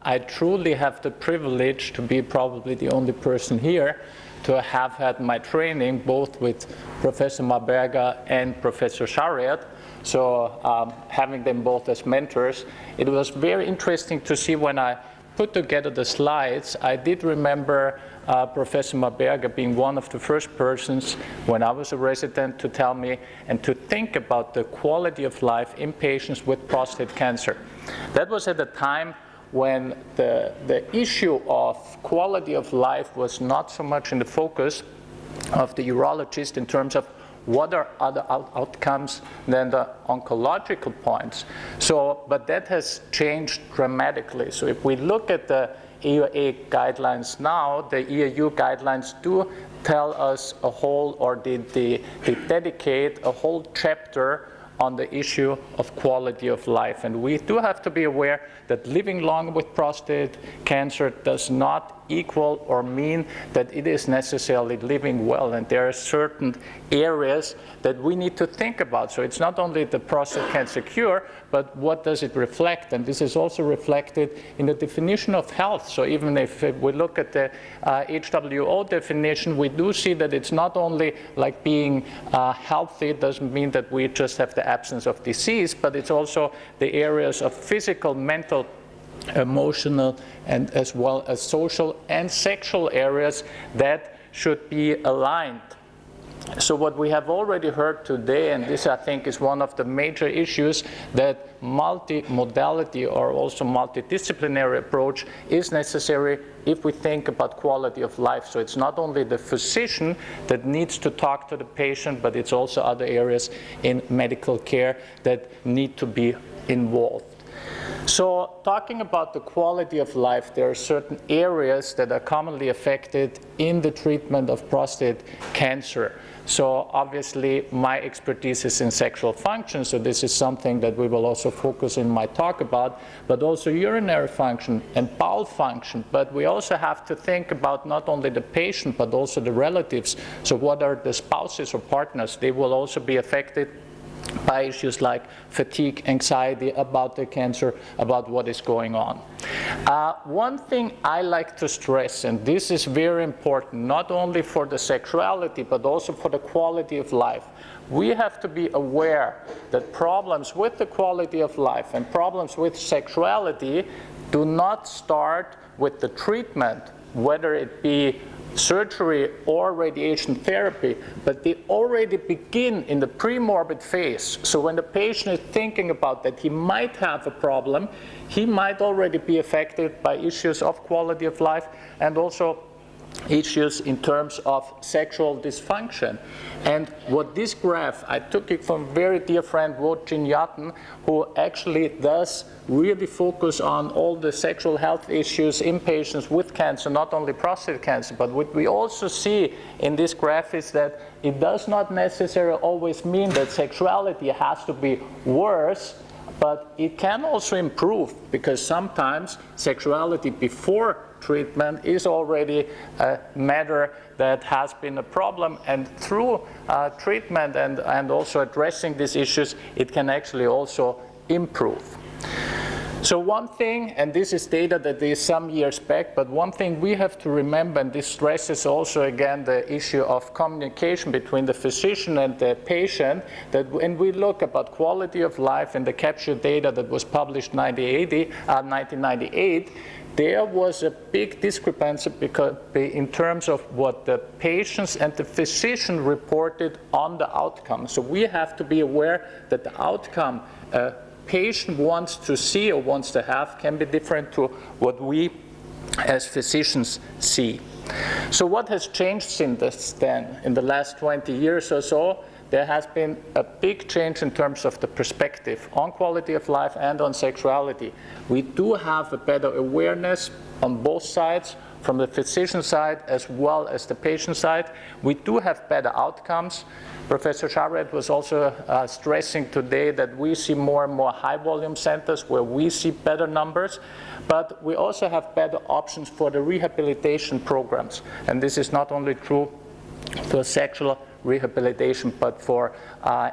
I truly have the privilege to be probably the only person here to have had my training both with Professor Marberger and Professor Shariat. So having them both as mentors, it was very interesting to see when I put together the slides. I did remember Professor Marberger being one of the first persons when I was a resident to tell me and to think about the quality of life in patients with prostate cancer. That was at a time when the issue of quality of life was not so much in the focus of the urologist in terms of what are other outcomes than the oncological points. So, but that has changed dramatically. So if we look at the EUA guidelines now, the EAU guidelines do tell us a whole, or they dedicate a whole chapter on the issue of quality of life. And we do have to be aware that living long with prostate cancer does not equal or mean that it is necessarily living well. And there are certain areas that we need to think about. So it's not only the prostate cancer cure, but what does it reflect? And this is also reflected in the definition of health. So even if we look at the HWO definition, we do see that it's not only like being healthy. It doesn't mean that we just have the absence of disease, but it's also the areas of physical, mental, emotional, and as well as social and sexual areas that should be aligned. So what we have already heard today, and this I think is one of the major issues, that multi-modality or also multidisciplinary approach is necessary if we think about quality of life. So it's not only the physician that needs to talk to the patient, but it's also other areas in medical care that need to be involved. So talking about the quality of life, there are certain areas that are commonly affected in the treatment of prostate cancer. So obviously my expertise is in sexual function, so this is something that we will also focus in my talk about, but also urinary function and bowel function. But we also have to think about not only the patient, but also the relatives. So what are the spouses or partners? They will also be affected by issues like fatigue, anxiety about the cancer, about what is going on. One thing I like to stress, and this is very important, not only for the sexuality, but also for the quality of life. We have to be aware that problems with the quality of life and problems with sexuality do not start with the treatment, whether it be surgery or radiation therapy, but they already begin in the pre-morbid phase. So when the patient is thinking about that he might have a problem, he might already be affected by issues of quality of life and also issues in terms of sexual dysfunction. And what this graph, I took it from a very dear friend, Wojcin Yatin, who actually does really focus on all the sexual health issues in patients with cancer, not only prostate cancer. But what we also see in this graph is that it does not necessarily always mean that sexuality has to be worse, but it can also improve, because sometimes sexuality before treatment is already a matter that has been a problem, and through treatment and also addressing these issues, it can actually also improve. So one thing, and this is data that is some years back, but one thing we have to remember, and this stresses also again the issue of communication between the physician and the patient, that when we look about quality of life in the capture data that was published in 1998, there was a big discrepancy in terms of what the patients and the physician reported on the outcome. So we have to be aware that the outcome a patient wants to see or wants to have can be different to what we as physicians see. So what has changed since then? In the last 20 years or so, there has been a big change in terms of the perspective on quality of life and on sexuality. We do have a better awareness on both sides, from the physician side as well as the patient side. We do have better outcomes. Professor Shariat was also stressing today that we see more and more high volume centers where we see better numbers, but we also have better options for the rehabilitation programs. And this is not only true for sexual rehabilitation, but for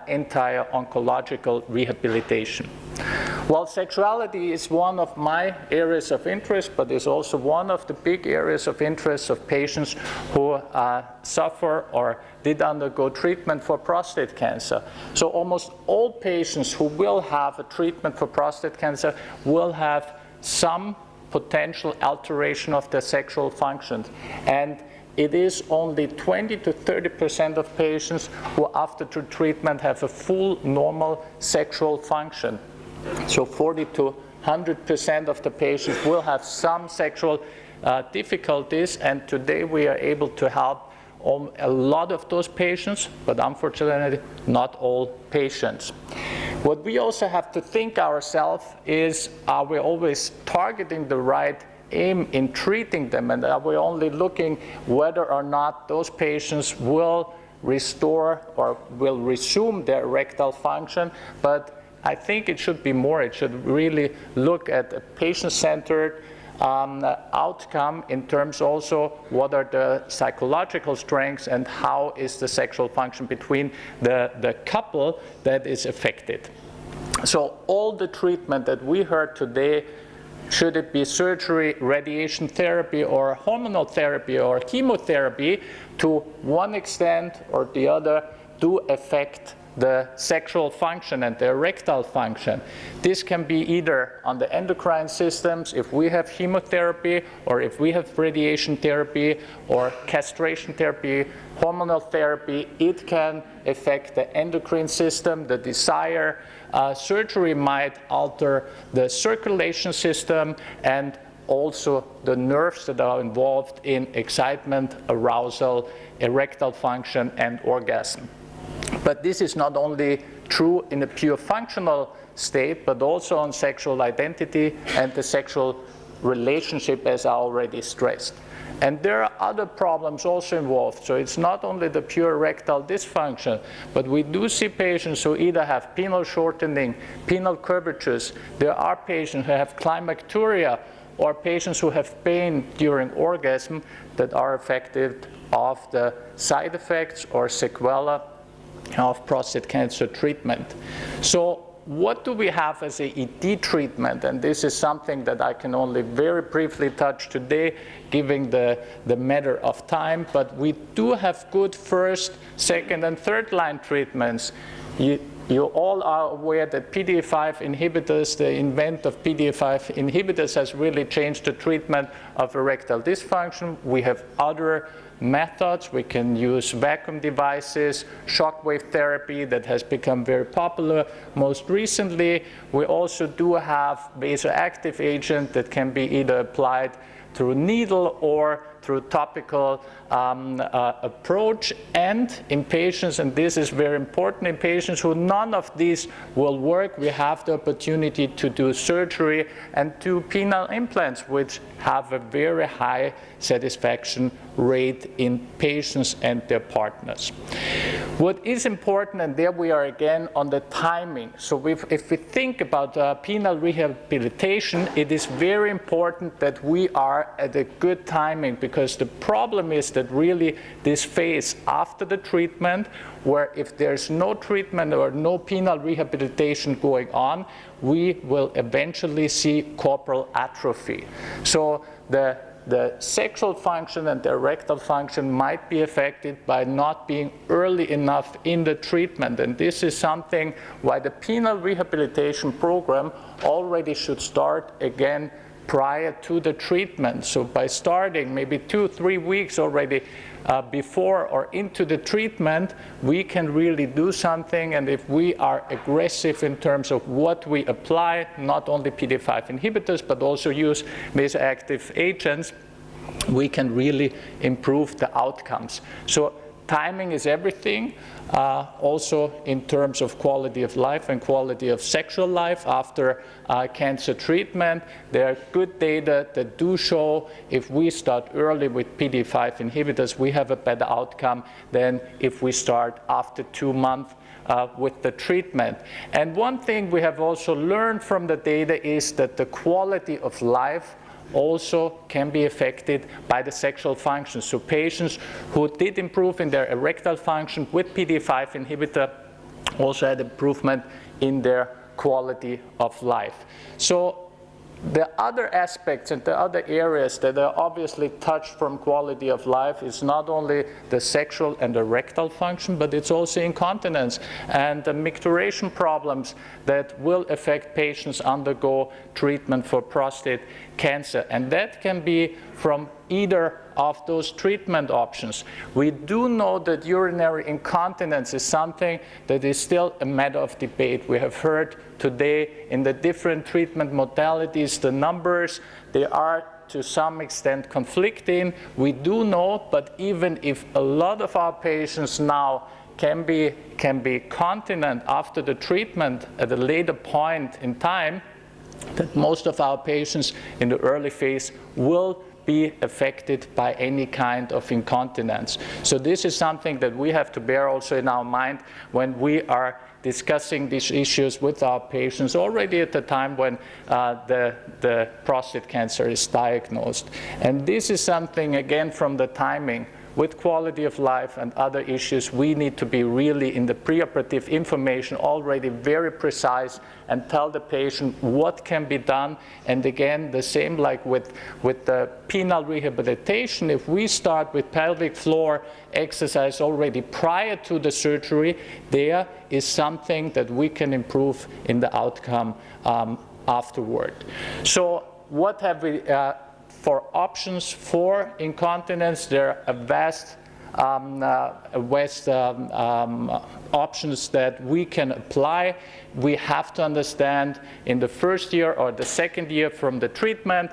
entire oncological rehabilitation. Well, sexuality is one of my areas of interest, but is also one of the big areas of interest of patients who suffer or did undergo treatment for prostate cancer. So almost all patients who will have a treatment for prostate cancer will have some potential alteration of their sexual functions. And it is only 20 to 30% of patients who after treatment have a full normal sexual function. So 40 to 100% of the patients will have some sexual difficulties, and today we are able to help a lot of those patients, but unfortunately not all patients. What we also have to think ourselves is, are we always targeting the right aim in treating them, and are we only looking whether or not those patients will restore or will resume their erectile function? But I think it should be more. It should really look at a patient-centered outcome in terms also what are the psychological strengths and how is the sexual function between the couple that is affected. So all the treatment that we heard today, should it be surgery, radiation therapy, or hormonal therapy, or chemotherapy, to one extent or the other do affect the sexual function and the erectile function. This can be either on the endocrine systems, if we have chemotherapy, or if we have radiation therapy, or castration therapy, hormonal therapy. It can affect the endocrine system, the desire. Surgery might alter the circulation system and also the nerves that are involved in excitement, arousal, erectile function, and orgasm. But this is not only true in a pure functional state, but also on sexual identity and the sexual relationship, as I already stressed. And there are other problems also involved. So it's not only the pure erectile dysfunction, but we do see patients who either have penile shortening, penile curvatures. There are patients who have climacturia, or patients who have pain during orgasm that are affected of the side effects or sequela of prostate cancer treatment. So what do we have as a ED treatment? And this is something that I can only very briefly touch today, given the matter of time, but we do have good first, second, and third line treatments. You all are aware that PDE5 inhibitors, the invent of PDE5 inhibitors has really changed the treatment of erectile dysfunction. We have other methods. We can use vacuum devices, shockwave therapy that has become very popular most recently. We also do have vasoactive agent that can be either applied through needle or through topical approach. And in patients, and this is very important, in patients who none of these will work, we have the opportunity to do surgery and do penile implants, which have a very high satisfaction rate in patients and their partners. What is important, and there we are again on the timing. So if we think about penile rehabilitation, it is very important that we are at a good timing, because the problem is that really this phase after the treatment, where if there's no treatment or no penile rehabilitation going on, we will eventually see corporal atrophy. So the sexual function and the erectile function might be affected by not being early enough in the treatment. And this is something why the penile rehabilitation program already should start again prior to the treatment. So by starting maybe 2-3 weeks already before or into the treatment, we can really do something. And if we are aggressive in terms of what we apply, not only PD5 inhibitors, but also use vasoactive agents, we can really improve the outcomes. So timing is everything, also in terms of quality of life and quality of sexual life after cancer treatment. There are good data that do show if we start early with PD5 inhibitors, we have a better outcome than if we start after 2 months with the treatment. And one thing we have also learned from the data is that the quality of life also can be affected by the sexual function. So patients who did improve in their erectile function with PD5 inhibitor also had improvement in their quality of life. So the other aspects and the other areas that are obviously touched from quality of life is not only the sexual and erectile function, but it's also incontinence and the micturition problems that will affect patients undergo treatment for prostate cancer. And that can be from either of those treatment options. We do know that urinary incontinence is something that is still a matter of debate. We have heard today in the different treatment modalities, the numbers, they are to some extent conflicting. We do know, but even if a lot of our patients now can be continent after the treatment at a later point in time, that most of our patients in the early phase will be affected by any kind of incontinence. So this is something that we have to bear also in our mind when we are discussing these issues with our patients already at the time when the prostate cancer is diagnosed. And this is something, again, from the timing. With quality of life and other issues, we need to be really in the preoperative information already very precise and tell the patient what can be done. And again, the same like with the penile rehabilitation, if we start with pelvic floor exercise already prior to the surgery, there is something that we can improve in the outcome afterward. So what have we for options for incontinence? There are a vast options that we can apply. We have to understand in the first year or the second year from the treatment,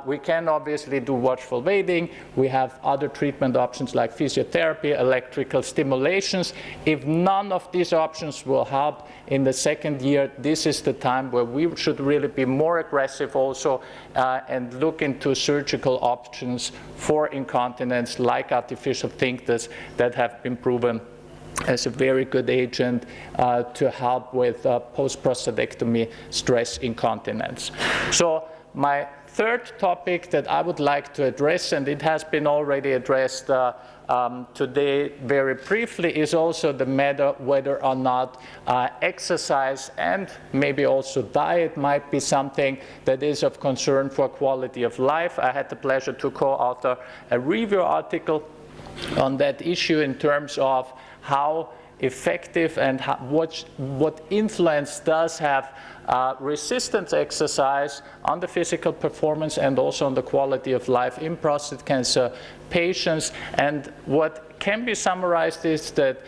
we can obviously do watchful waiting. We have other treatment options like physiotherapy, electrical stimulations. If none of these options will help in the second year, this is the time where we should really be more aggressive also and look into surgical options for incontinence like artificial sphincters that have been proven as a very good agent to help with post-prostatectomy stress incontinence. So my third topic that I would like to address, and it has been already addressed today very briefly, is also the matter whether or not exercise and maybe also diet might be something that is of concern for quality of life. I had the pleasure to co-author a review article on that issue in terms of how effective and what influence does have resistance exercise on the physical performance and also on the quality of life in prostate cancer patients. And what can be summarized is that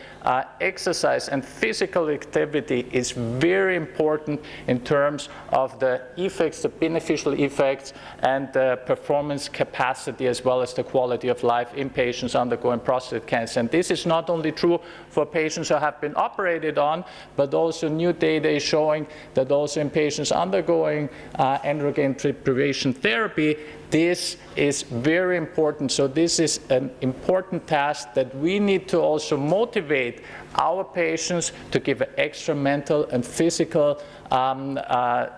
exercise and physical activity is very important in terms of the effects, the beneficial effects, and the performance capacity as well as the quality of life in patients undergoing prostate cancer. And this is not only true for patients who have been operated on, but also new data is showing that also in patients undergoing androgen deprivation therapy, this is very important. So this is an important task that we need to also motivate our patients to give extra mental and physical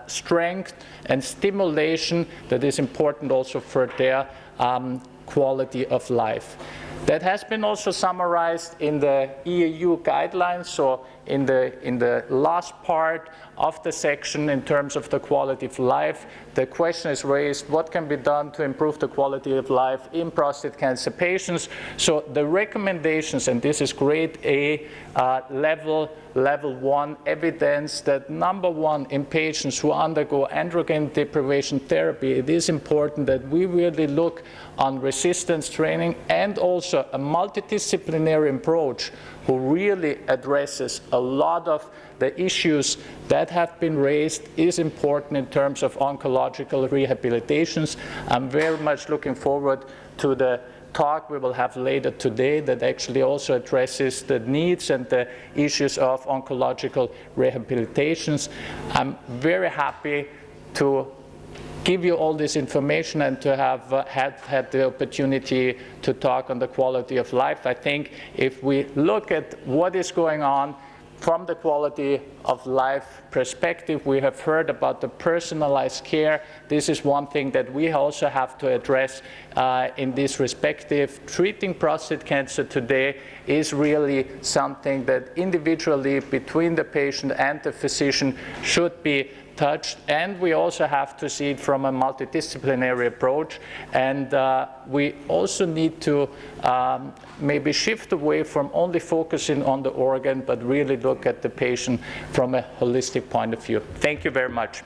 strength and stimulation that is important also for their quality of life. That has been also summarized in the EAU guidelines. So in the last part of the section in terms of the quality of life, the question is raised, what can be done to improve the quality of life in prostate cancer patients? So the recommendations, and this is grade A, level 1 evidence that number one, in patients who undergo androgen deprivation therapy, it is important that we really look on resistance training and also a multidisciplinary approach who really addresses a lot of the issues that have been raised is important in terms of oncological rehabilitations. I'm very much looking forward to the talk we will have later today that actually also addresses the needs and the issues of oncological rehabilitations. I'm very happy to give you all this information and to have had the opportunity to talk on the quality of life. I think if we look at what is going on from the quality of life perspective, we have heard about the personalized care. This is one thing that we also have to address in this respective. Treating prostate cancer today is really something that individually between the patient and the physician should be touched, and we also have to see it from a multidisciplinary approach, and we also need to maybe shift away from only focusing on the organ, but really look at the patient from a holistic point of view. Thank you very much.